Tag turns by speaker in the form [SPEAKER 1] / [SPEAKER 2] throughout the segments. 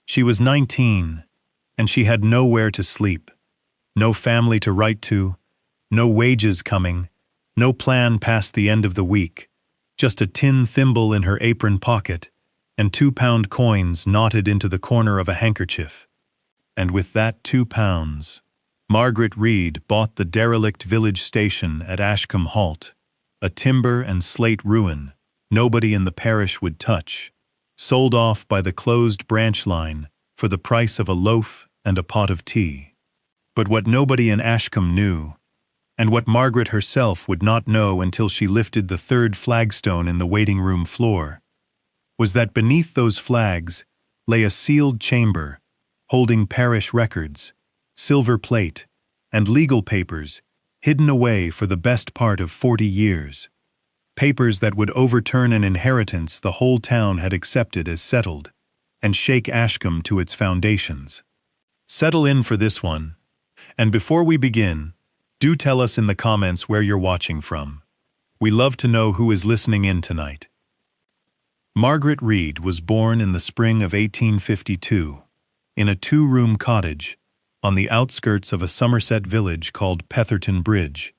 [SPEAKER 1] She was 19, and she had nowhere to sleep, no family to write to, no wages coming, no plan past the end of the week, just a tin thimble in her apron pocket and 2-pound coins knotted into the corner of a handkerchief. And with that £2, Margaret Reed bought the derelict village station at Ashcombe Halt, a timber and slate ruin nobody in the parish would touch, sold off by the closed branch line for the price of a loaf and a pot of tea. But what nobody in Ashcombe knew, and what Margaret herself would not know until she lifted the third flagstone in the waiting room floor, was that beneath those flags lay a sealed chamber holding parish records, silver plate, and legal papers hidden away for the best part of 40 years. Papers that would overturn an inheritance the whole town had accepted as settled and shake Ashcombe to its foundations. Settle in for this one, and before we begin, do tell us in the comments where you're watching from. We love to know who is listening in tonight. Margaret Reed was born in the spring of 1852 in a 2-room cottage on the outskirts of a Somerset village called Petherton Bridge,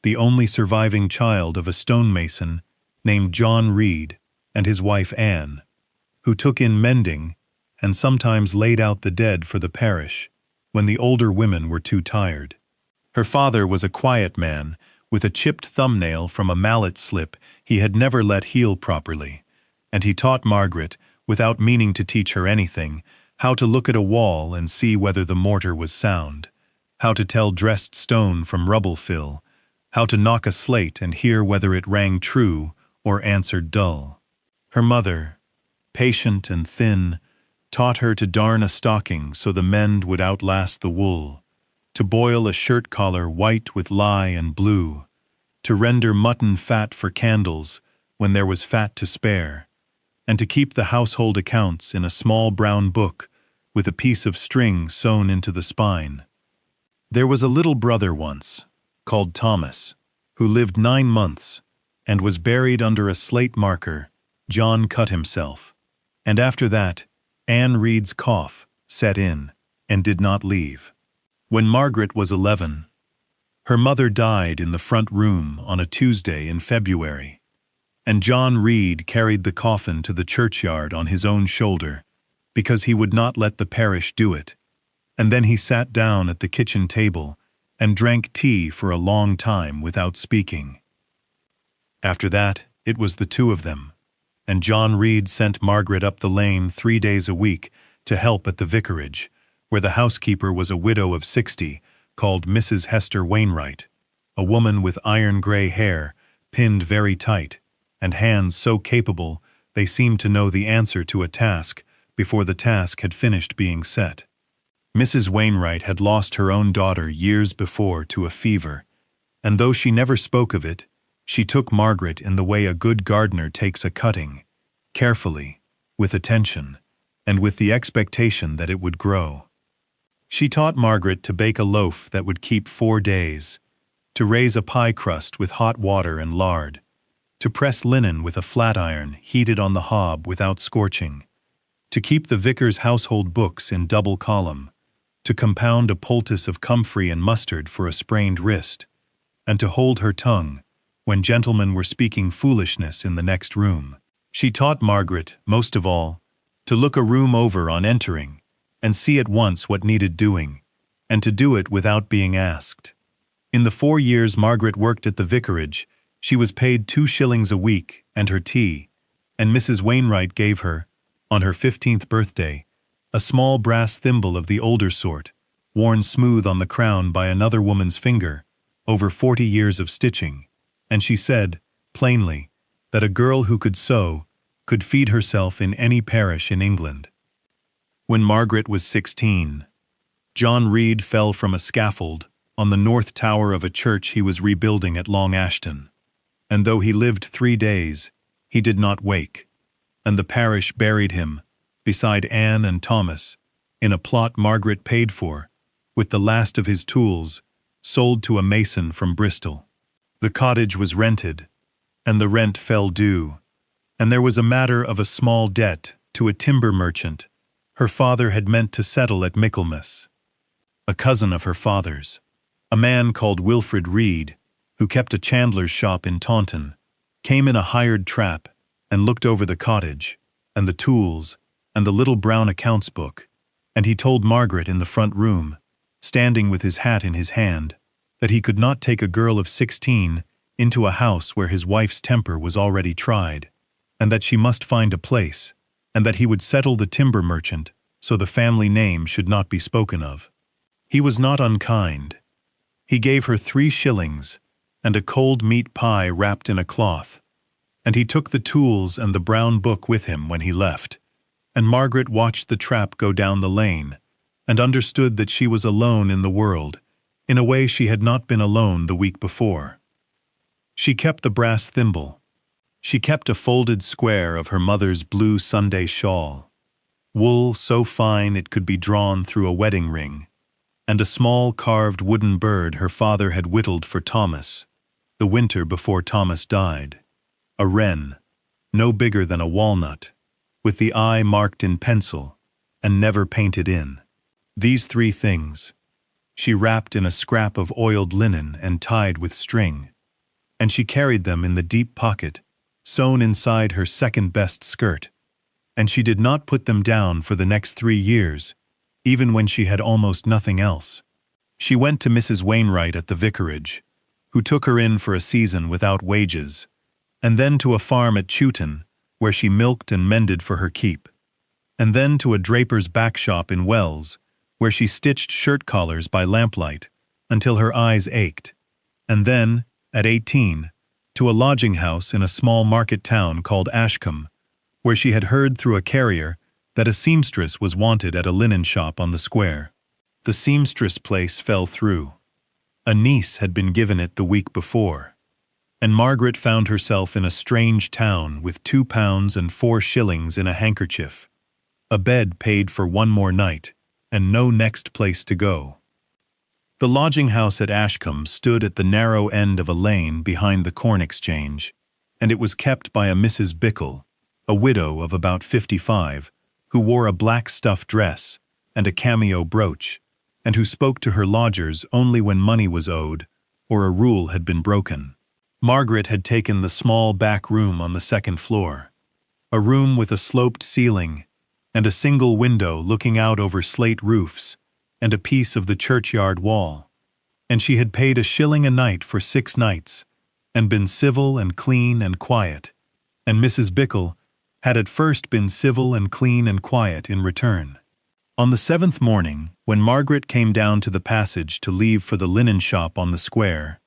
[SPEAKER 1] the only surviving child of a stonemason named John Reed and his wife Anne, who took in mending and sometimes laid out the dead for the parish when the older women were too tired. Her father was a quiet man with a chipped thumbnail from a mallet slip he had never let heal properly, and he taught Margaret, without meaning to teach her anything, how to look at a wall and see whether the mortar was sound, how to tell dressed stone from rubble fill, how to knock a slate and hear whether it rang true or answered dull. Her mother, patient and thin, taught her to darn a stocking so the mend would outlast the wool, to boil a shirt collar white with lye and blue, to render mutton fat for candles when there was fat to spare, and to keep the household accounts in a small brown book with a piece of string sewn into the spine. There was a little brother once, called Thomas, who lived 9 months and was buried under a slate marker, "John cut himself," and after that, Anne Reed's cough set in and did not leave. When Margaret was 11, her mother died in the front room on a Tuesday in February, and John Reed carried the coffin to the churchyard on his own shoulder because he would not let the parish do it, and then he sat down at the kitchen table and drank tea for a long time without speaking. After that, it was the two of them, and John Reed sent Margaret up the lane 3 days a week to help at the vicarage, where the housekeeper was a widow of 60 called Mrs. Hester Wainwright, a woman with iron-gray hair pinned very tight, and hands so capable they seemed to know the answer to a task before the task had finished being set. Mrs. Wainwright had lost her own daughter years before to a fever, and though she never spoke of it, she took Margaret in the way a good gardener takes a cutting, carefully, with attention, and with the expectation that it would grow. She taught Margaret to bake a loaf that would keep 4 days, to raise a pie crust with hot water and lard, to press linen with a flat iron heated on the hob without scorching, to keep the vicar's household books in double column, to compound a poultice of comfrey and mustard for a sprained wrist, and to hold her tongue when gentlemen were speaking foolishness in the next room. She taught Margaret, most of all, to look a room over on entering and see at once what needed doing, and to do it without being asked. In the 4 years Margaret worked at the vicarage, she was paid 2 shillings a week and her tea, and Mrs. Wainwright gave her, on her 15th birthday, a small brass thimble of the older sort, worn smooth on the crown by another woman's finger, over 40 years of stitching, and she said, plainly, that a girl who could sew could feed herself in any parish in England. When Margaret was 16, John Reed fell from a scaffold on the north tower of a church he was rebuilding at Long Ashton, and though he lived 3 days, he did not wake, and the parish buried him, beside Anne and Thomas, in a plot Margaret paid for, with the last of his tools, sold to a mason from Bristol. The cottage was rented, and the rent fell due, and there was a matter of a small debt to a timber merchant, Her father had meant to settle at Michaelmas. A cousin of her father's, a man called Wilfred Reed, who kept a chandler's shop in Taunton, came in a hired trap and looked over the cottage, and the tools, and the little brown accounts book, and he told Margaret in the front room, standing with his hat in his hand, that he could not take a girl of 16 into a house where his wife's temper was already tried, and that she must find a place, and that he would settle the timber merchant so the family name should not be spoken of. He was not unkind. He gave her 3 shillings and a cold meat pie wrapped in a cloth, and he took the tools and the brown book with him when he left, and Margaret watched the trap go down the lane, and understood that she was alone in the world, in a way she had not been alone the week before. She kept the brass thimble. She kept a folded square of her mother's blue Sunday shawl, wool so fine it could be drawn through a wedding ring, and a small carved wooden bird her father had whittled for Thomas, the winter before Thomas died. A wren, no bigger than a walnut, with the eye marked in pencil and never painted in. These 3 things she wrapped in a scrap of oiled linen and tied with string, and she carried them in the deep pocket, sewn inside her second-best skirt, and she did not put them down for the next 3 years, even when she had almost nothing else. She went to Mrs. Wainwright at the vicarage, who took her in for a season without wages, and then to a farm at Chewton, where she milked and mended for her keep, and then to a draper's back shop in Wells, where she stitched shirt collars by lamplight until her eyes ached, and then, at 18, to a lodging house in a small market town called Ashcombe, where she had heard through a carrier that a seamstress was wanted at a linen shop on the square. The seamstress place fell through. A niece had been given it the week before, and Margaret found herself in a strange town with £2 and 4 shillings in a handkerchief, a bed paid for 1 more night, and no next place to go. The lodging house at Ashcombe stood at the narrow end of a lane behind the Corn Exchange, and it was kept by a Mrs. Bickle, a widow of about 55, who wore a black stuff dress and a cameo brooch, and who spoke to her lodgers only when money was owed or a rule had been broken. Margaret had taken the small back room on the 2nd floor, a room with a sloped ceiling and a single window looking out over slate roofs and a piece of the churchyard wall, and she had paid 1 shilling a night for 6 nights, and been civil and clean and quiet, and Mrs. Bickle had at first been civil and clean and quiet in return. On the 7th morning, when Margaret came down to the passage to leave for the linen shop on the square,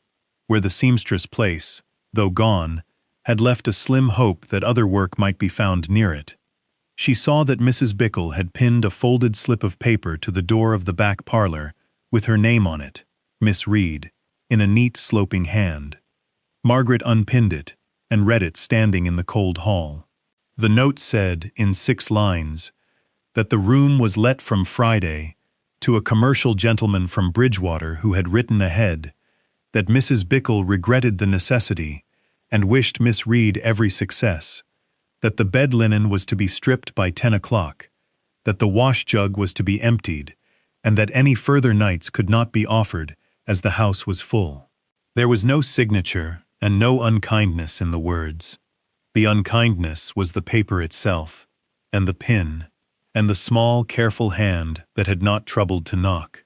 [SPEAKER 1] where the seamstress place, though gone, had left a slim hope that other work might be found near it, she saw that Mrs. Bickle had pinned a folded slip of paper to the door of the back parlor with her name on it, Miss Reed, in a neat sloping hand. Margaret unpinned it and read it standing in the cold hall. The note said, in 6 lines, that the room was let from Friday to a commercial gentleman from Bridgewater who had written ahead that Mrs. Bickle regretted the necessity and wished Miss Reed every success, that the bed linen was to be stripped by 10 o'clock, that the wash jug was to be emptied, and that any further nights could not be offered as the house was full. There was no signature and no unkindness in the words. The unkindness was the paper itself, and the pin, and the small, careful hand that had not troubled to knock.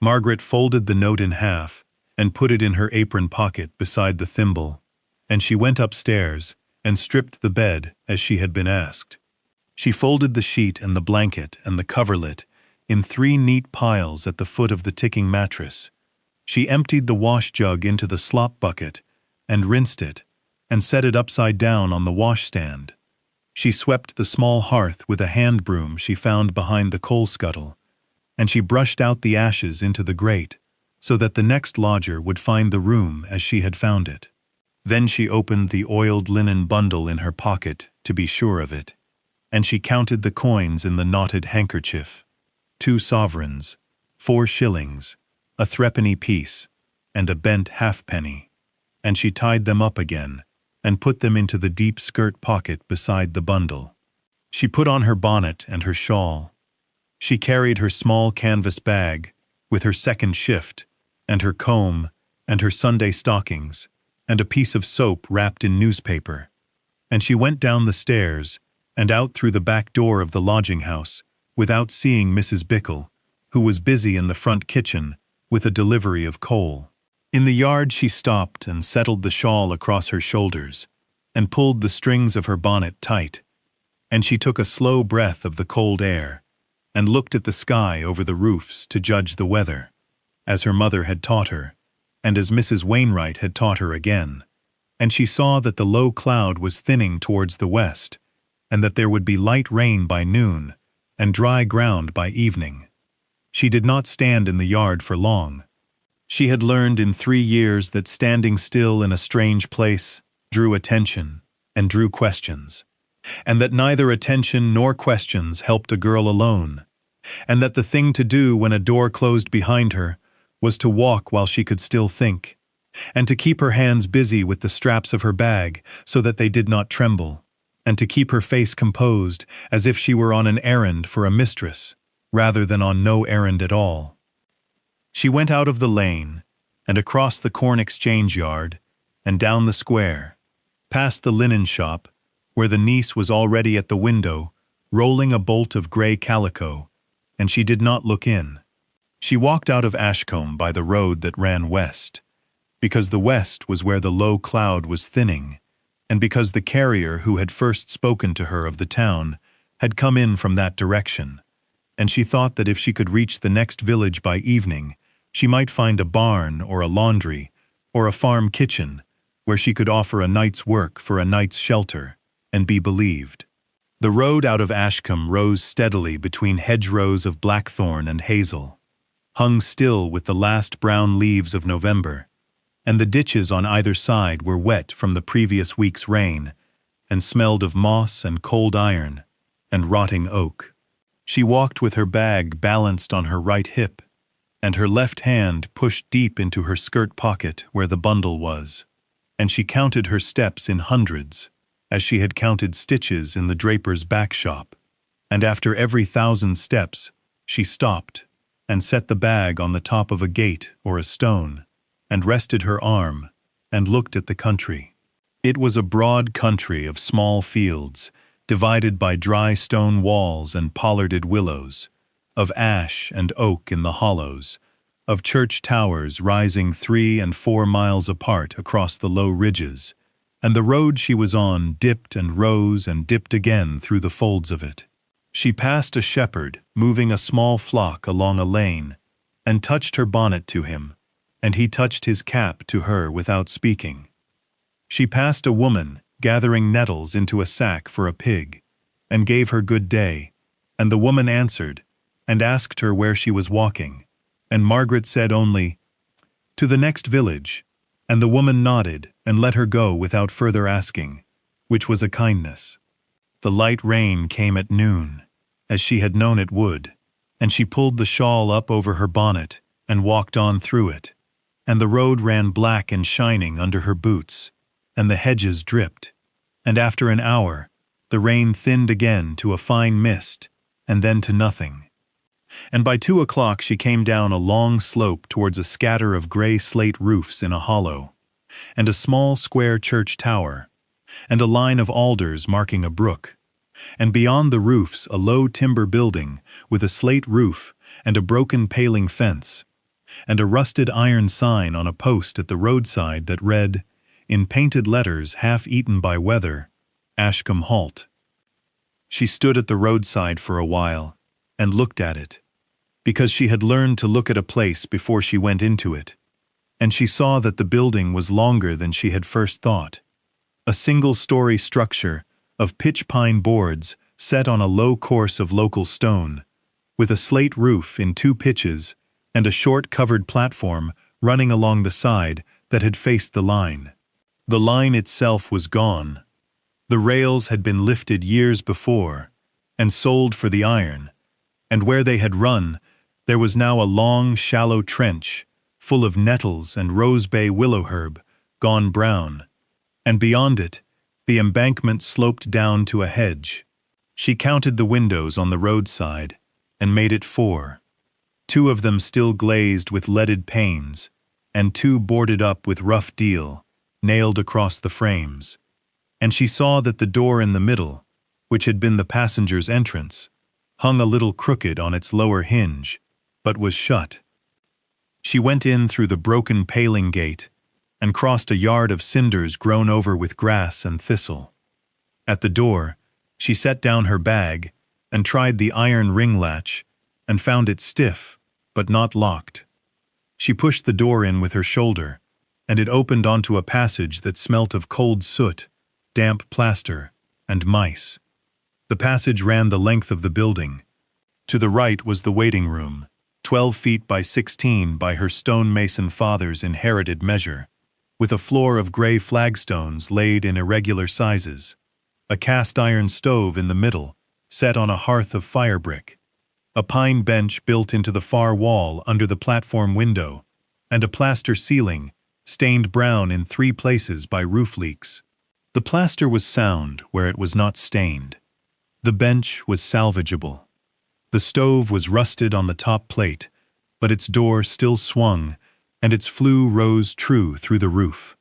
[SPEAKER 1] Margaret folded the note in half and put it in her apron pocket beside the thimble, and she went upstairs and stripped the bed as she had been asked. She folded the sheet and the blanket and the coverlet in 3 neat piles at the foot of the ticking mattress. She emptied the wash jug into the slop bucket and rinsed it and set it upside down on the washstand. She swept the small hearth with a hand broom she found behind the coal scuttle, and she brushed out the ashes into the grate so that the next lodger would find the room as she had found it. Then she opened the oiled linen bundle in her pocket to be sure of it, and she counted the coins in the knotted handkerchief. 2 sovereigns, 4 shillings, a threepenny piece, and a bent halfpenny, and she tied them up again and put them into the deep skirt pocket beside the bundle. She put on her bonnet and her shawl, She carried her small canvas bag, with her second shift, and her comb, and her Sunday stockings, and a piece of soap wrapped in newspaper. And she went down the stairs, and out through the back door of the lodging house, without seeing Mrs. Bickle, who was busy in the front kitchen with a delivery of coal. In the yard she stopped and settled the shawl across her shoulders, and pulled the strings of her bonnet tight, and she took a slow breath of the cold air, and looked at the sky over the roofs to judge the weather, as her mother had taught her, and as Mrs. Wainwright had taught her again, and she saw that the low cloud was thinning towards the west, and that there would be light rain by noon, and dry ground by evening. She did not stand in the yard for long. She had learned in 3 years that standing still in a strange place drew attention and drew questions, and that neither attention nor questions helped a girl alone, and that the thing to do when a door closed behind her was to walk while she could still think, and to keep her hands busy with the straps of her bag so that they did not tremble, and to keep her face composed as if she were on an errand for a mistress, rather than on no errand at all. She went out of the lane, and across the corn exchange yard, and down the square, past the linen shop, where the niece was already at the window, rolling a bolt of gray calico, and she did not look in. She walked out of Ashcombe by the road that ran west, because the west was where the low cloud was thinning, and because the carrier who had first spoken to her of the town had come in from that direction, and she thought that if she could reach the next village by evening, she might find a barn or a laundry or a farm kitchen where she could offer a night's work for a night's shelter and be believed. The road out of Ashcombe rose steadily between hedgerows of blackthorn and hazel, hung still with the last brown leaves of November, and the ditches on either side were wet from the previous week's rain and smelled of moss and cold iron and rotting oak. She walked with her bag balanced on her right hip, and her left hand pushed deep into her skirt pocket where the bundle was, and she counted her steps in hundreds, as she had counted stitches in the draper's back shop, and after every 1,000 steps she stopped and set the bag on the top of a gate or a stone, and rested her arm and looked at the country. It was a broad country of small fields, divided by dry stone walls and pollarded willows, of ash and oak in the hollows, of church towers rising 3 and 4 miles apart across the low ridges, and the road she was on dipped and rose and dipped again through the folds of it. She passed a shepherd moving a small flock along a lane, and touched her bonnet to him, and he touched his cap to her without speaking. She passed a woman gathering nettles into a sack for a pig, and gave her good day, and the woman answered, and asked her where she was walking, and Margaret said only, "To the next village," and the woman nodded and let her go without further asking, which was a kindness. The light rain came at noon, as she had known it would, and she pulled the shawl up over her bonnet and walked on through it, and the road ran black and shining under her boots, and the hedges dripped, and after an hour the rain thinned again to a fine mist, and then to nothing. And by 2 o'clock she came down a long slope towards a scatter of gray slate roofs in a hollow, and a small square church tower, and a line of alders marking a brook, and beyond the roofs a low timber building with a slate roof and a broken paling fence, and a rusted iron sign on a post at the roadside that read, in painted letters half-eaten by weather, Ashcombe Halt. She stood at the roadside for a while and looked at it, because she had learned to look at a place before she went into it, and she saw that the building was longer than she had first thought. A single-story structure of pitch pine boards set on a low course of local stone, with a slate roof in 2 pitches and a short covered platform running along the side that had faced the line. The line itself was gone. The rails had been lifted years before and sold for the iron, and where they had run, there was now a long, shallow trench full of nettles and rosebay willowherb gone brown, and beyond it, the embankment sloped down to a hedge. She counted the windows on the roadside and made it 4. 2 of them still glazed with leaded panes, and 2 boarded up with rough deal, nailed across the frames. And she saw that the door in the middle, which had been the passenger's entrance, hung a little crooked on its lower hinge, but was shut. She went in through the broken paling gate and crossed a yard of cinders grown over with grass and thistle. At the door, she set down her bag and tried the iron ring latch and found it stiff, but not locked. She pushed the door in with her shoulder, and it opened onto a passage that smelt of cold soot, damp plaster, and mice. The passage ran the length of the building. To the right was the waiting room, 12 feet by 16 by her stonemason father's inherited measure, with a floor of gray flagstones laid in irregular sizes, a cast-iron stove in the middle, set on a hearth of fire brick, a pine bench built into the far wall under the platform window, and a plaster ceiling, stained brown in 3 places by roof leaks. The plaster was sound where it was not stained. The bench was salvageable. The stove was rusted on the top plate, but its door still swung, and its flue rose true through the roof.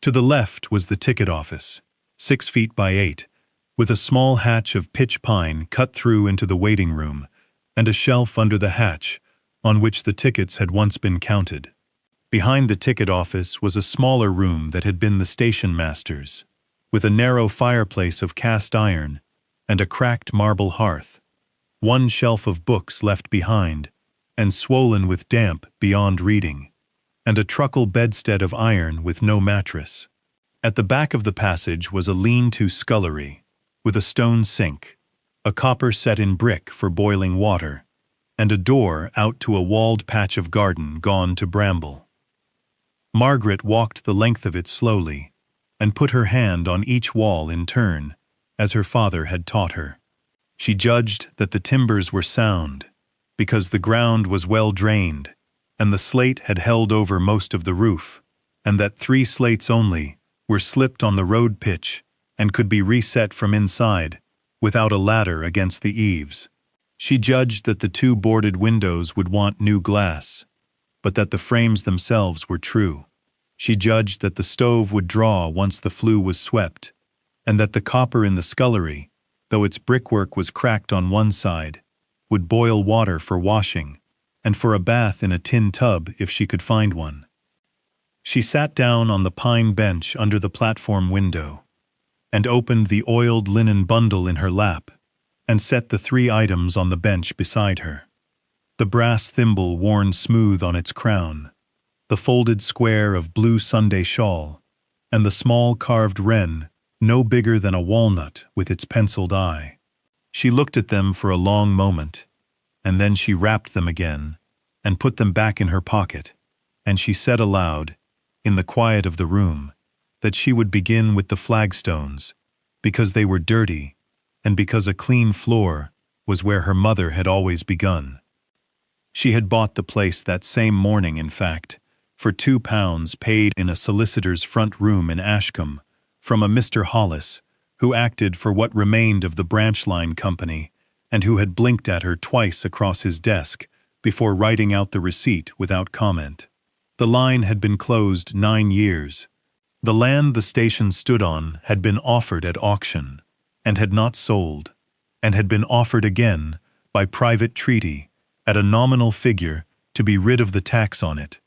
[SPEAKER 1] To the left was the ticket office, 6 feet by 8, with a small hatch of pitch pine cut through into the waiting room, and a shelf under the hatch, on which the tickets had once been counted. Behind the ticket office was a smaller room that had been the station master's, with a narrow fireplace of cast iron and a cracked marble hearth, 1 shelf of books left behind and swollen with damp beyond reading, and a truckle bedstead of iron with no mattress. At the back of the passage was a lean-to scullery, with a stone sink, a copper set in brick for boiling water, and a door out to a walled patch of garden gone to bramble. Margaret walked the length of it slowly, and put her hand on each wall in turn, as her father had taught her. She judged that the timbers were sound, because the ground was well drained, and the slate had held over most of the roof, and that 3 slates only were slipped on the road pitch and could be reset from inside, without a ladder against the eaves. She judged that the 2 boarded windows would want new glass, but that the frames themselves were true. She judged that the stove would draw once the flue was swept, and that the copper in the scullery, though its brickwork was cracked on one side, would boil water for washing, and for a bath in a tin tub if she could find one. She sat down on the pine bench under the platform window, and opened the oiled linen bundle in her lap, and set the 3 items on the bench beside her. The brass thimble worn smooth on its crown, the folded square of blue Sunday shawl, and the small carved wren, no bigger than a walnut with its penciled eye. She looked at them for a long moment, and then she wrapped them again, and put them back in her pocket, and she said aloud, in the quiet of the room, that she would begin with the flagstones, because they were dirty, and because a clean floor was where her mother had always begun. She had bought the place that same morning, in fact, for £2 paid in a solicitor's front room in Ashcombe, from a Mr. Hollis, who acted for what remained of the branch line company, and who had blinked at her twice across his desk before writing out the receipt without comment. The line had been closed 9 years. The land the station stood on had been offered at auction, and had not sold, and had been offered again, by private treaty, at a nominal figure to be rid of the tax on it,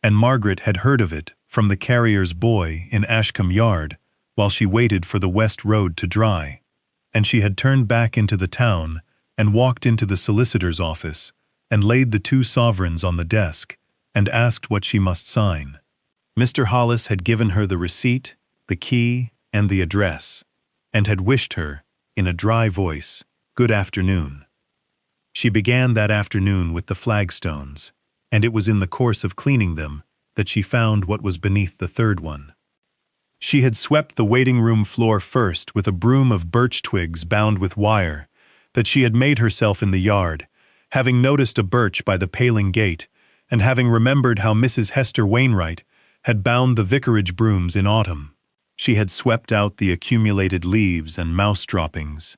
[SPEAKER 1] and Margaret had heard of it from the carrier's boy in Ashcombe Yard while she waited for the west road to dry, and she had turned back into the town and walked into the solicitor's office and laid the 2 sovereigns on the desk and asked what she must sign. Mr. Hollis had given her the receipt, the key, and the address, and had wished her, in a dry voice, good afternoon. She began that afternoon with the flagstones, and it was in the course of cleaning them that she found what was beneath the 3rd one. She had swept the waiting room floor first with a broom of birch twigs bound with wire that she had made herself in the yard, having noticed a birch by the paling gate, and having remembered how Mrs. Hester Wainwright had bound the vicarage brooms in autumn. She had swept out the accumulated leaves and mouse droppings,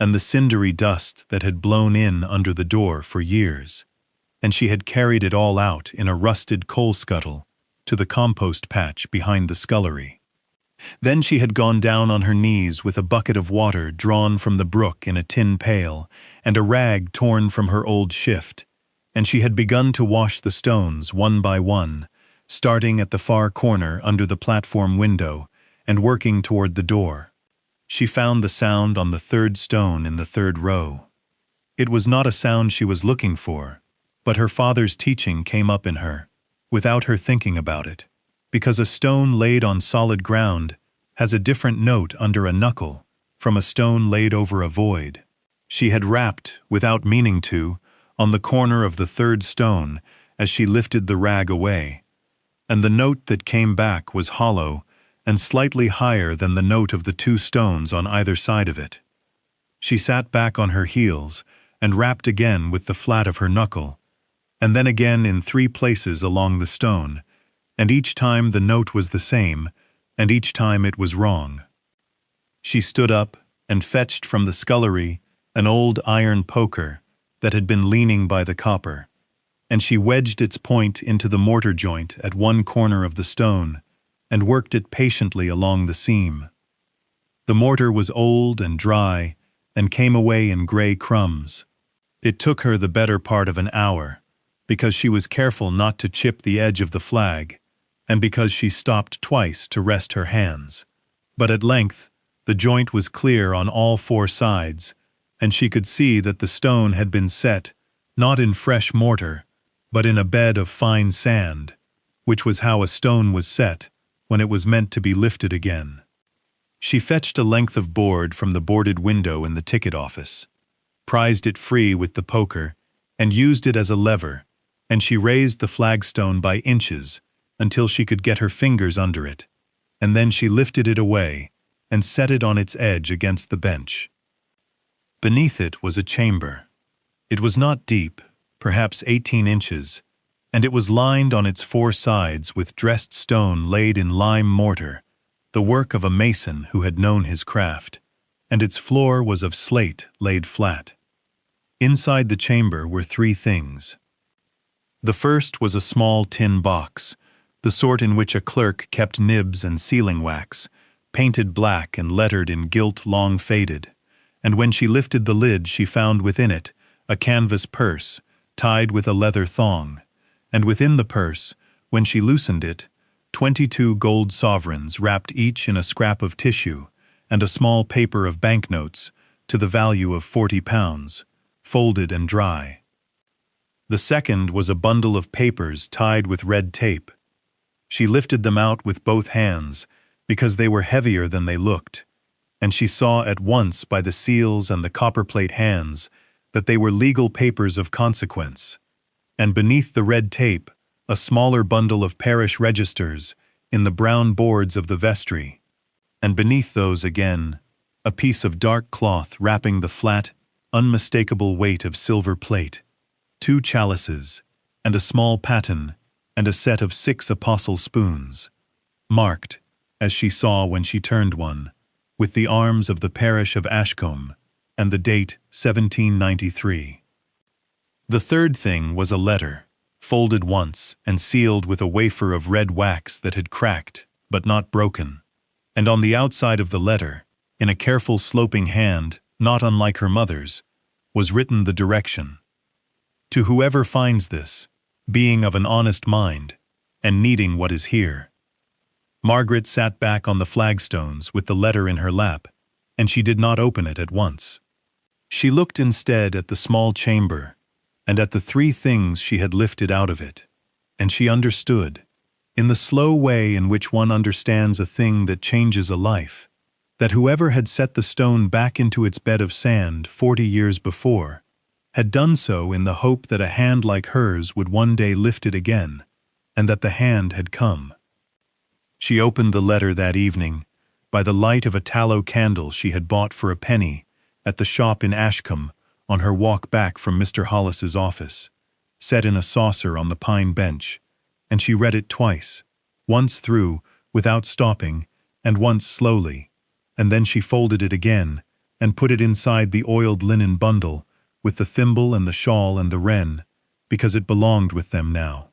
[SPEAKER 1] and the cindery dust that had blown in under the door for years, and she had carried it all out in a rusted coal scuttle to the compost patch behind the scullery. Then she had gone down on her knees with a bucket of water drawn from the brook in a tin pail and a rag torn from her old shift, and she had begun to wash the stones one by one, starting at the far corner under the platform window and working toward the door. She found the sound on the third stone in the third row. It was not a sound she was looking for, but her father's teaching came up in her, without her thinking about it, because a stone laid on solid ground has a different note under a knuckle from a stone laid over a void. She had rapped, without meaning to, on the corner of the third stone as she lifted the rag away, and the note that came back was hollow and slightly higher than the note of the two stones on either side of it. She sat back on her heels and rapped again with the flat of her knuckle, and then again in 3 places along the stone, and each time the note was the same, and each time it was wrong. She stood up and fetched from the scullery an old iron poker that had been leaning by the copper, and she wedged its point into the mortar joint at one corner of the stone and worked it patiently along the seam. The mortar was old and dry and came away in gray crumbs. It took her the better part of an hour, because she was careful not to chip the edge of the flag, and because she stopped twice to rest her hands. But at length, the joint was clear on all 4 sides, and she could see that the stone had been set, not in fresh mortar, but in a bed of fine sand, which was how a stone was set when it was meant to be lifted again. She fetched a length of board from the boarded window in the ticket office, prized it free with the poker, and used it as a lever, and she raised the flagstone by inches until she could get her fingers under it, and then she lifted it away and set it on its edge against the bench. Beneath it was a chamber. It was not deep, perhaps 18 inches, and it was lined on its 4 sides with dressed stone laid in lime mortar, the work of a mason who had known his craft, and its floor was of slate laid flat. Inside the chamber were 3 things. The first was a small tin box, the sort in which a clerk kept nibs and sealing wax, painted black and lettered in gilt long faded, and when she lifted the lid she found within it a canvas purse tied with a leather thong, and within the purse, when she loosened it, 22 gold sovereigns wrapped each in a scrap of tissue and a small paper of banknotes to the value of 40 pounds, folded and dry. The second was a bundle of papers tied with red tape. She lifted them out with both hands because they were heavier than they looked, and she saw at once by the seals and the copperplate hands that they were legal papers of consequence, and beneath the red tape a smaller bundle of parish registers in the brown boards of the vestry, and beneath those again a piece of dark cloth wrapping the flat, unmistakable weight of silver plate, 2 chalices, and a small paten, and a set of 6 apostle spoons, marked, as she saw when she turned one, with the arms of the parish of Ashcombe, and the date 1793. The third thing was a letter, folded once and sealed with a wafer of red wax that had cracked, but not broken, and on the outside of the letter, in a careful sloping hand, not unlike her mother's, was written the direction: "To whoever finds this, being of an honest mind, and needing what is here." Margaret sat back on the flagstones with the letter in her lap, and she did not open it at once. She looked instead at the small chamber, and at the 3 things she had lifted out of it, and she understood, in the slow way in which one understands a thing that changes a life, that whoever had set the stone back into its bed of sand 40 years before had done so in the hope that a hand like hers would one day lift it again, and that the hand had come. She opened the letter that evening by the light of a tallow candle she had bought for a penny at the shop in Ashcombe on her walk back from Mr. Hollis's office, set in a saucer on the pine bench, and she read it twice, once through, without stopping, and once slowly, and then she folded it again and put it inside the oiled linen bundle, with the thimble and the shawl and the wren, because it belonged with them now.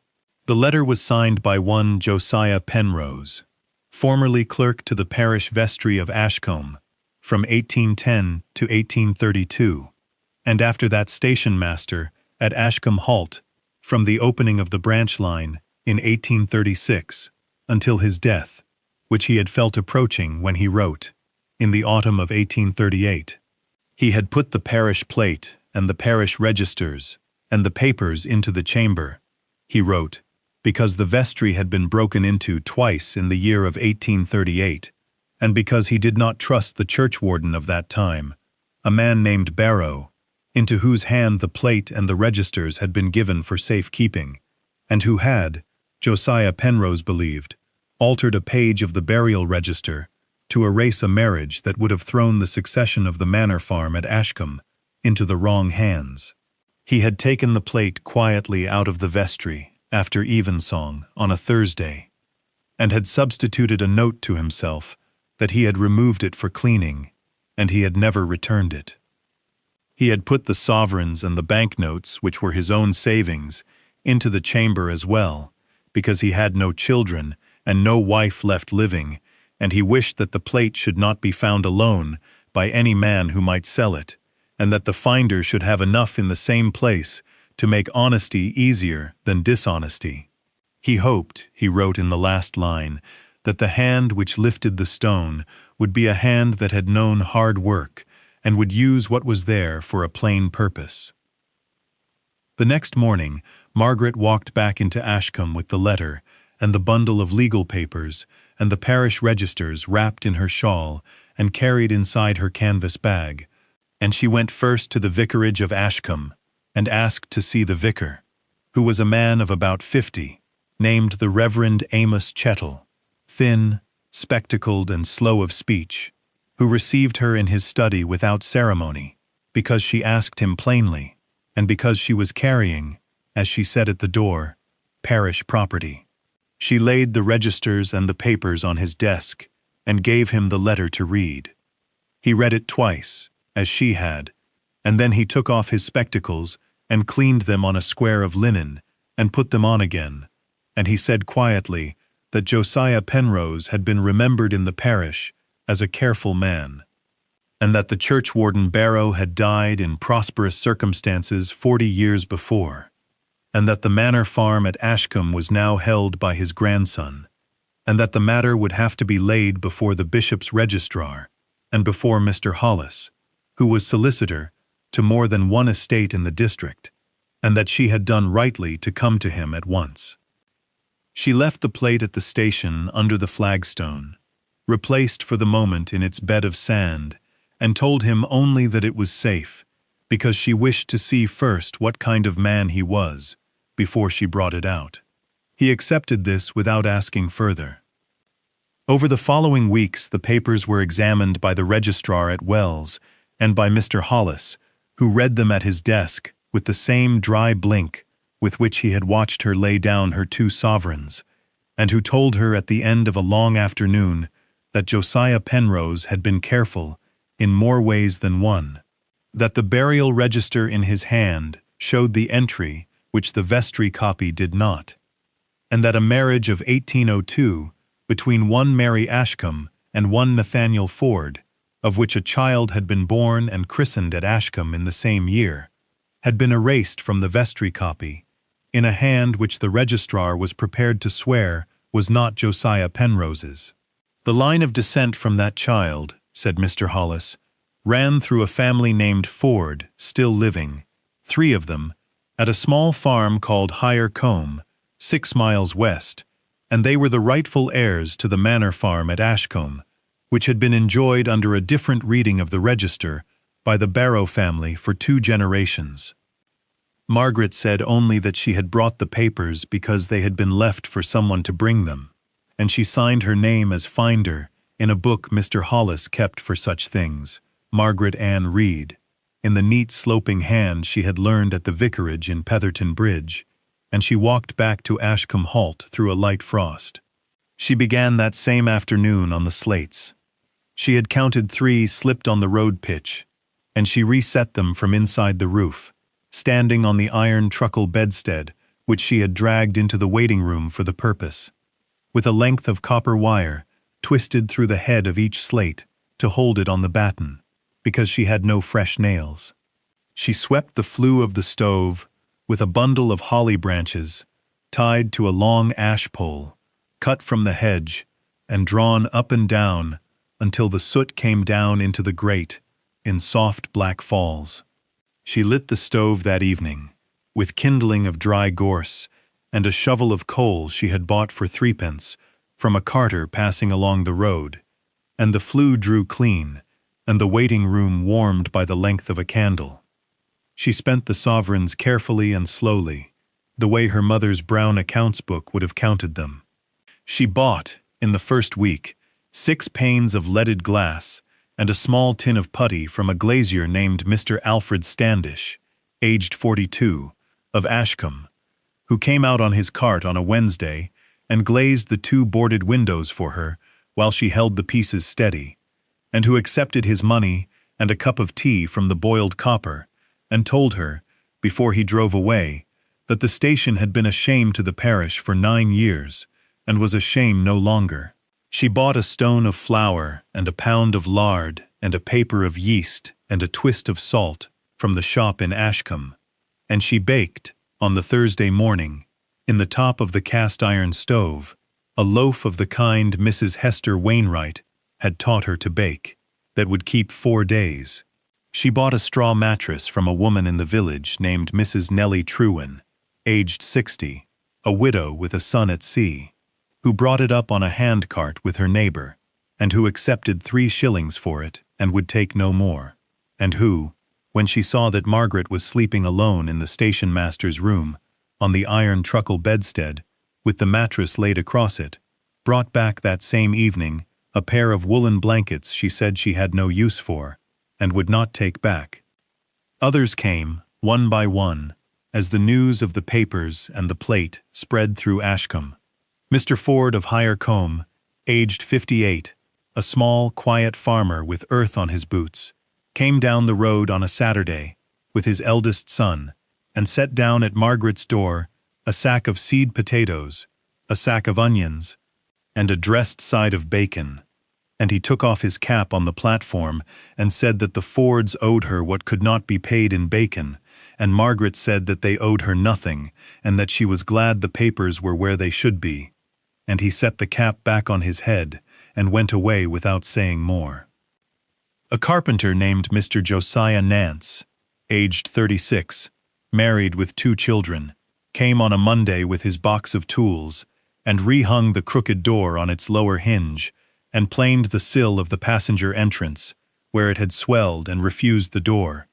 [SPEAKER 1] The letter was signed by one Josiah Penrose, formerly clerk to the parish vestry of Ashcombe, from 1810 to 1832, and after that station master at Ashcombe Halt, from the opening of the branch line in 1836 until his death, which he had felt approaching when he wrote, in the autumn of 1838. He had put the parish plate and the parish registers and the papers into the chamber, he wrote, because the vestry had been broken into twice in the year of 1838, and because he did not trust the churchwarden of that time, a man named Barrow, into whose hand the plate and the registers had been given for safekeeping, and who had, Josiah Penrose believed, altered a page of the burial register to erase a marriage that would have thrown the succession of the manor farm at Ashcombe into the wrong hands. He had taken the plate quietly out of the vestry after evensong on a Thursday, and had substituted a note to himself that he had removed it for cleaning, and he had never returned it. He had put the sovereigns and the banknotes, which were his own savings, into the chamber as well, because he had no children and no wife left living, and he wished that the plate should not be found alone by any man who might sell it, and that the finder should have enough in the same place to make honesty easier than dishonesty. He hoped, he wrote in the last line, that the hand which lifted the stone would be a hand that had known hard work and would use what was there for a plain purpose. The next morning, Margaret walked back into Ashcombe with the letter and the bundle of legal papers and the parish registers wrapped in her shawl and carried inside her canvas bag, and she went first to the vicarage of Ashcombe and asked to see the vicar, who was a man of about 50, named the Reverend Amos Chettle, thin, spectacled, and slow of speech, who received her in his study without ceremony, because she asked him plainly, and because she was carrying, as she said at the door, parish property. She laid the registers and the papers on his desk, and gave him the letter to read. He read it twice, as she had, and then he took off his spectacles and cleaned them on a square of linen and put them on again, and he said quietly that Josiah Penrose had been remembered in the parish as a careful man, and that the churchwarden Barrow had died in prosperous circumstances 40 years before, and that the manor farm at Ashcombe was now held by his grandson, and that the matter would have to be laid before the bishop's registrar and before Mr. Hollis, who was solicitor to more than one estate in the district, and that she had done rightly to come to him at once. She left the plate at the station under the flagstone, replaced for the moment in its bed of sand, and told him only that it was safe, because she wished to see first what kind of man he was, before she brought it out. He accepted this without asking further. Over the following weeks the papers were examined by the registrar at Wells and by Mr. Hollis, who read them at his desk with the same dry blink with which he had watched her lay down her 2 sovereigns, and who told her at the end of a long afternoon that Josiah Penrose had been careful in more ways than one, that the burial register in his hand showed the entry which the vestry copy did not, and that a marriage of 1802 between one Mary Ashcombe and one Nathaniel Ford, of which a child had been born and christened at Ashcombe in the same year, had been erased from the vestry copy, in a hand which the registrar was prepared to swear was not Josiah Penrose's. The line of descent from that child, said Mr. Hollis, ran through a family named Ford, still living, 3 of them, at a small farm called Higher Combe, 6 miles west, and they were the rightful heirs to the manor farm at Ashcombe, which had been enjoyed under a different reading of the register by the Barrow family for 2 generations. Margaret said only that she had brought the papers because they had been left for someone to bring them, and she signed her name as finder in a book Mr. Hollis kept for such things, Margaret Ann Reed, in the neat sloping hand she had learned at the vicarage in Petherton Bridge, and she walked back to Ashcombe Halt through a light frost. She began that same afternoon on the slates. She had counted 3 slipped on the road pitch, and she reset them from inside the roof, standing on the iron truckle bedstead which she had dragged into the waiting room for the purpose, with a length of copper wire twisted through the head of each slate to hold it on the batten, because she had no fresh nails. She swept the flue of the stove with a bundle of holly branches tied to a long ash pole, cut from the hedge and drawn up and down until the soot came down into the grate in soft black falls. She lit the stove that evening with kindling of dry gorse and a shovel of coal she had bought for 3 pence from a carter passing along the road, and the flue drew clean, and the waiting room warmed by the length of a candle. She spent the sovereigns carefully and slowly, the way her mother's brown accounts book would have counted them. She bought, in the first week, 6 panes of leaded glass and a small tin of putty from a glazier named Mr. Alfred Standish, aged 42, of Ashcombe, who came out on his cart on a Wednesday and glazed the 2 boarded windows for her while she held the pieces steady, and who accepted his money and a cup of tea from the boiled copper, and told her, before he drove away, that the station had been a shame to the parish for 9 years, and was a shame no longer. She bought a stone of flour and a pound of lard and a paper of yeast and a twist of salt from the shop in Ashcombe, and she baked, on the Thursday morning, in the top of the cast-iron stove, a loaf of the kind Mrs. Hester Wainwright had taught her to bake, that would keep 4 days. She bought a straw mattress from a woman in the village named Mrs. Nellie Trewin, aged 60, a widow with a son at sea, who brought it up on a hand-cart with her neighbor, and who accepted 3 shillings for it and would take no more, and who, when she saw that Margaret was sleeping alone in the station-master's room, on the iron truckle bedstead, with the mattress laid across it, brought back that same evening a pair of woolen blankets she said she had no use for, and would not take back. Others came, one by one, as the news of the papers and the plate spread through Ashcombe. Mr. Ford of Higher Combe, aged 58, a small, quiet farmer with earth on his boots, came down the road on a Saturday with his eldest son, and set down at Margaret's door a sack of seed potatoes, a sack of onions, and a dressed side of bacon, and he took off his cap on the platform and said that the Fords owed her what could not be paid in bacon, and Margaret said that they owed her nothing, and that she was glad the papers were where they should be, and he set the cap back on his head and went away without saying more. A carpenter named Mr. Josiah Nance, aged 36, married with 2 children, came on a Monday with his box of tools, and rehung the crooked door on its lower hinge, and planed the sill of the passenger entrance, where it had swelled and refused the door,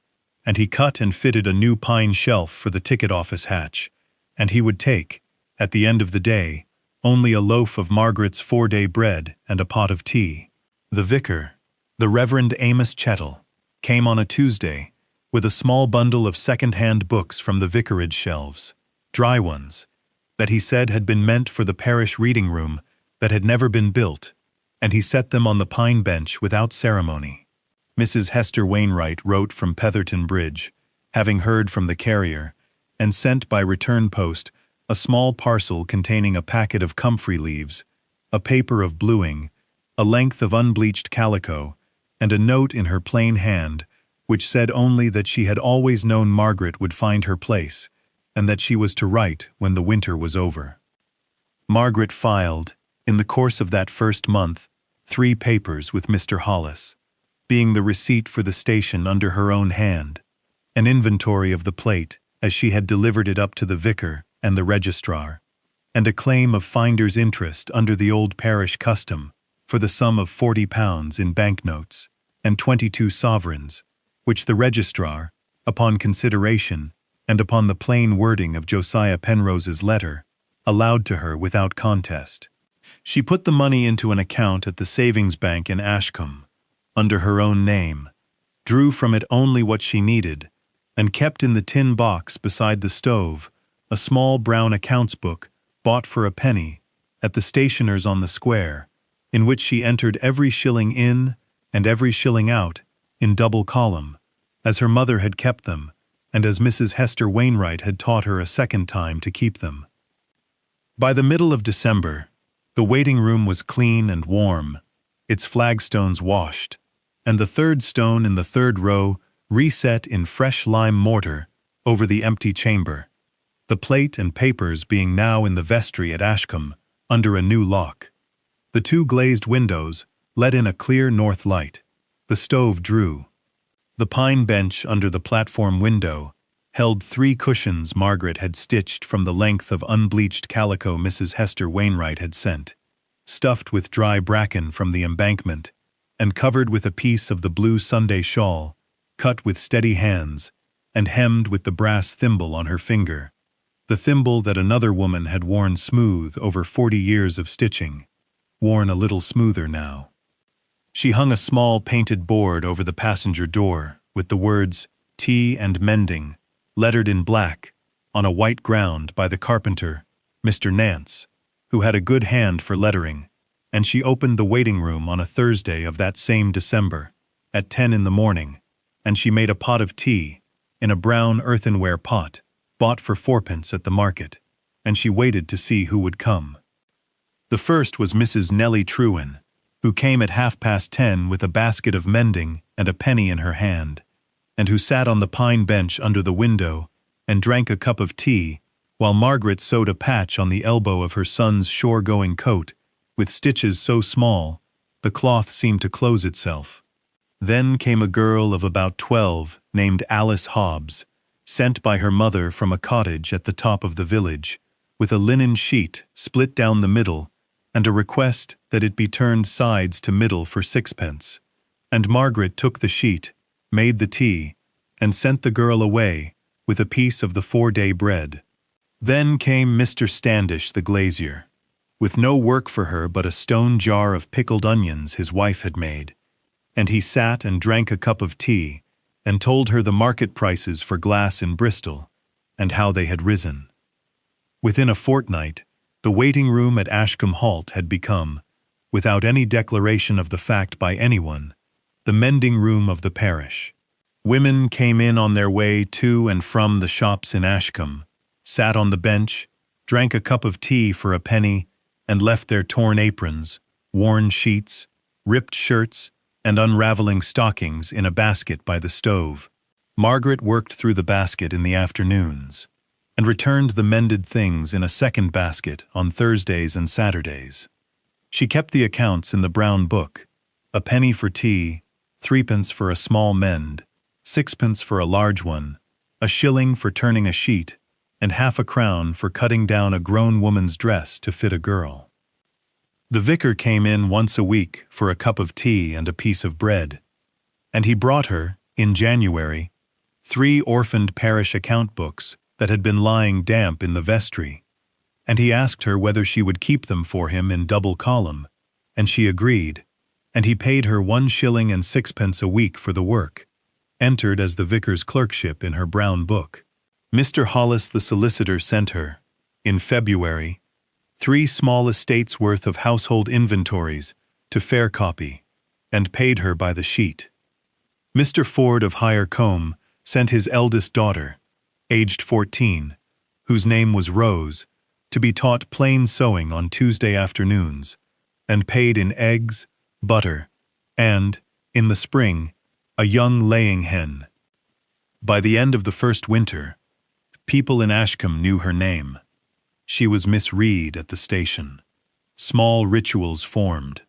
[SPEAKER 1] and he cut and fitted a new pine shelf for the ticket office hatch, and he would take, at the end of the day, only a loaf of Margaret's 4-day bread and a pot of tea. The vicar, the Reverend Amos Chettle, came on a Tuesday, with a small bundle of second-hand books from the vicarage shelves, dry ones, that he said had been meant for the parish reading room that had never been built, and he set them on the pine bench without ceremony. Mrs. Hester Wainwright wrote from Petherton Bridge, having heard from the carrier, and sent by return post a small parcel containing a packet of comfrey leaves, a paper of bluing, a length of unbleached calico, and a note in her plain hand, which said only that she had always known Margaret would find her place, and that she was to write when the winter was over. Margaret filed, in the course of that first month, 3 papers with Mr. Hollis, being the receipt for the station under her own hand, an inventory of the plate as she had delivered it up to the vicar and the registrar, and a claim of finder's interest under the old parish custom for the sum of £40 in banknotes and 22 sovereigns, which the registrar, upon consideration and upon the plain wording of Josiah Penrose's letter, allowed to her without contest. She put the money into an account at the savings bank in Ashcombe, under her own name, drew from it only what she needed, and kept in the tin box beside the stove a small brown accounts book bought for a penny at the stationer's on the square, in which she entered every shilling in and every shilling out, in double column, as her mother had kept them, and as Mrs. Hester Wainwright had taught her a second time to keep them. By the middle of December, the waiting room was clean and warm, its flagstones washed, and the third stone in the third row reset in fresh lime mortar over the empty chamber, the plate and papers being now in the vestry at Ashcombe, under a new lock. The two glazed windows let in a clear north light. The stove drew. The pine bench under the platform window held 3 cushions Margaret had stitched from the length of unbleached calico Mrs. Hester Wainwright had sent, stuffed with dry bracken from the embankment, and covered with a piece of the blue Sunday shawl, cut with steady hands, and hemmed with the brass thimble on her finger, the thimble that another woman had worn smooth over 40 years of stitching, worn a little smoother now. She hung a small painted board over the passenger door with the words "Tea and Mending" lettered in black on a white ground by the carpenter, Mr. Nance, who had a good hand for lettering, and she opened the waiting room on a Thursday of that same December, at 10 in the morning, and she made a pot of tea, in a brown earthenware pot, bought for 4pence at the market, and she waited to see who would come. The first was Mrs. Nellie Trewin, who came at 10:30 with a basket of mending and a penny in her hand, and who sat on the pine bench under the window and drank a cup of tea while Margaret sewed a patch on the elbow of her son's shore-going coat with stitches so small the cloth seemed to close itself. Then came a girl of about 12 named Alice Hobbs, sent by her mother from a cottage at the top of the village, with a linen sheet split down the middle and a request that it be turned sides to middle for 6pence, and Margaret took the sheet, made the tea, and sent the girl away with a piece of the 4-day bread. Then came Mr. Standish the glazier, with no work for her but a stone jar of pickled onions his wife had made, and he sat and drank a cup of tea and told her the market prices for glass in Bristol, and how they had risen. Within a fortnight, the waiting room at Ashcombe Halt had become, without any declaration of the fact by anyone, the mending room of the parish. Women came in on their way to and from the shops in Ashcombe, sat on the bench, drank a cup of tea for a penny, and left their torn aprons, worn sheets, ripped shirts, and unraveling stockings in a basket by the stove. Margaret worked through the basket in the afternoons, and returned the mended things in a second basket on Thursdays and Saturdays. She kept the accounts in the brown book, a penny for tea, 3pence for a small mend, 6pence for a large one, a shilling for turning a sheet, and half a crown for cutting down a grown woman's dress to fit a girl. The vicar came in once a week for a cup of tea and a piece of bread, and he brought her, in January, 3 orphaned parish account books that had been lying damp in the vestry, and he asked her whether she would keep them for him in double column, and she agreed, and he paid her 1 shilling and 6pence a week for the work, entered as the vicar's clerkship in her brown book. Mr. Hollis the solicitor sent her, in February, 3 small estates' worth of household inventories to fair copy, and paid her by the sheet. Mr. Ford of Higher Combe sent his eldest daughter, aged 14, whose name was Rose, to be taught plain sewing on Tuesday afternoons, and paid in eggs, butter, and, in the spring, a young laying hen. By the end of the first winter, people in Ashcombe knew her name. She was Miss Reed at the station. Small rituals formed.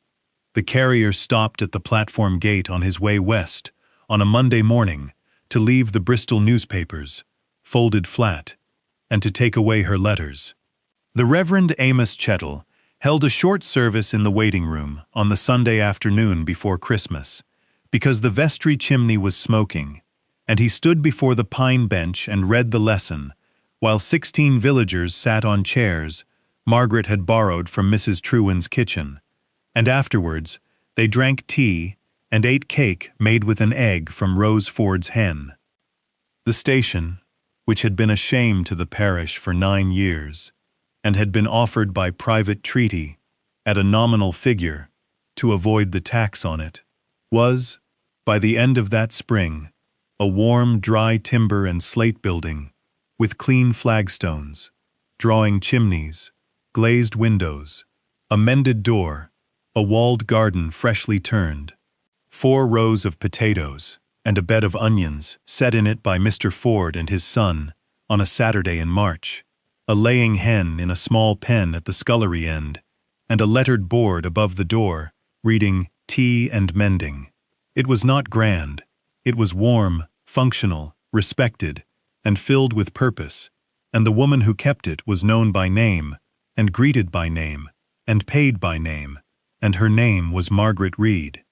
[SPEAKER 1] The carrier stopped at the platform gate on his way west on a Monday morning to leave the Bristol newspapers, folded flat, and to take away her letters. The Reverend Amos Chettle held a short service in the waiting room on the Sunday afternoon before Christmas, because the vestry chimney was smoking, and he stood before the pine bench and read the lesson, while 16 villagers sat on chairs Margaret had borrowed from Mrs. Trewin's kitchen, and afterwards they drank tea and ate cake made with an egg from Rose Ford's hen. The station, which had been a shame to the parish for 9 years, and had been offered by private treaty, at a nominal figure, to avoid the tax on it, was, by the end of that spring, a warm, dry timber and slate building, with clean flagstones, drawing chimneys, glazed windows, a mended door, a walled garden freshly turned, 4 rows of potatoes, and a bed of onions set in it by Mr. Ford and his son on a Saturday in March, a laying hen in a small pen at the scullery end, and a lettered board above the door, reading Tea and Mending. It was not grand. It was warm, functional, respected, and filled with purpose, and the woman who kept it was known by name, and greeted by name, and paid by name, and her name was Margaret Reed.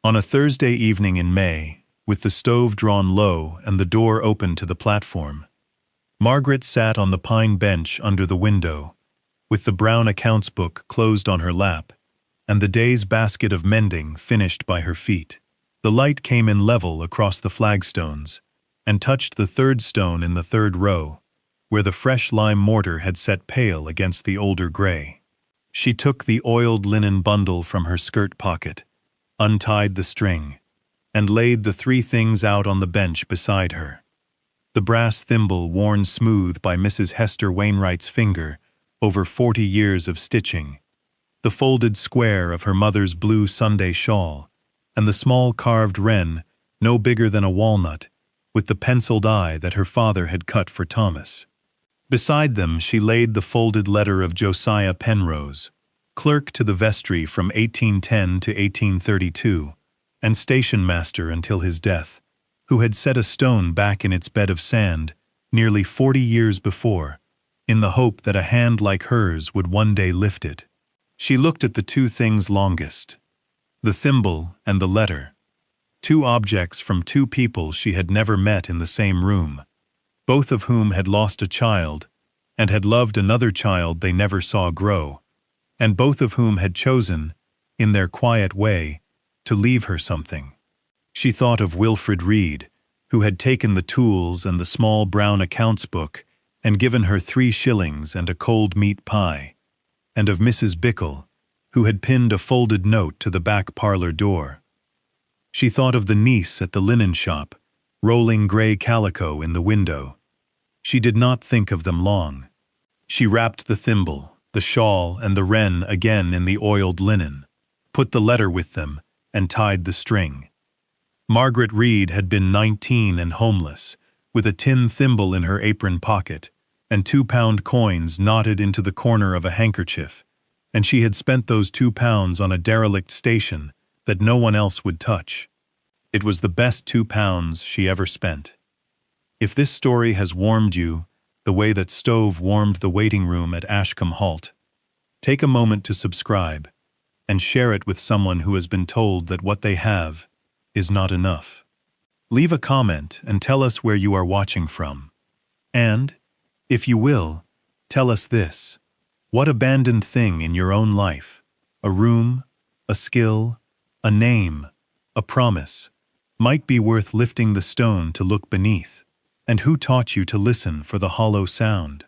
[SPEAKER 1] On a Thursday evening in May, with the stove drawn low and the door open to the platform, Margaret sat on the pine bench under the window, with the brown accounts book closed on her lap, and the day's basket of mending finished by her feet. The light came in level across the flagstones, and touched the 3rd stone in the 3rd row, where the fresh lime mortar had set pale against the older gray. She took the oiled linen bundle from her skirt pocket, untied the string, and laid the 3 things out on the bench beside her. The brass thimble worn smooth by Mrs. Hester Wainwright's finger over 40 years of stitching, the folded square of her mother's blue Sunday shawl, and the small carved wren, no bigger than a walnut, with the penciled eye that her father had cut for Thomas. Beside them she laid the folded letter of Josiah Penrose, clerk to the vestry from 1810 to 1832, and station master until his death, who had set a stone back in its bed of sand nearly 40 years before, in the hope that a hand like hers would one day lift it. She looked at the 2 things longest, the thimble and the letter, 2 objects from 2 people she had never met in the same room, both of whom had lost a child and had loved another child they never saw grow, and both of whom had chosen, in their quiet way, to leave her something. She thought of Wilfred Reed, who had taken the tools and the small brown accounts book and given her 3 shillings and a cold meat pie, and of Mrs. Bickle, who had pinned a folded note to the back parlor door. She thought of the niece at the linen shop, rolling gray calico in the window. She did not think of them long. She wrapped the thimble, the shawl, and the wren again in the oiled linen, put the letter with them, and tied the string. Margaret Reed had been 19 and homeless, with a tin thimble in her apron pocket, and 2-pound coins knotted into the corner of a handkerchief, and she had spent those 2 pounds on a derelict station that no one else would touch. It was the best 2 pounds she ever spent. If this story has warmed you the way that Stove warmed the waiting room at Ashcombe Halt, take a moment to subscribe and share it with someone who has been told that what they have is not enough. Leave a comment and tell us where you are watching from. And, if you will, tell us this: what abandoned thing in your own life, a room, a skill, a name, a promise, might be worth lifting the stone to look beneath, and who taught you to listen for the hollow sound?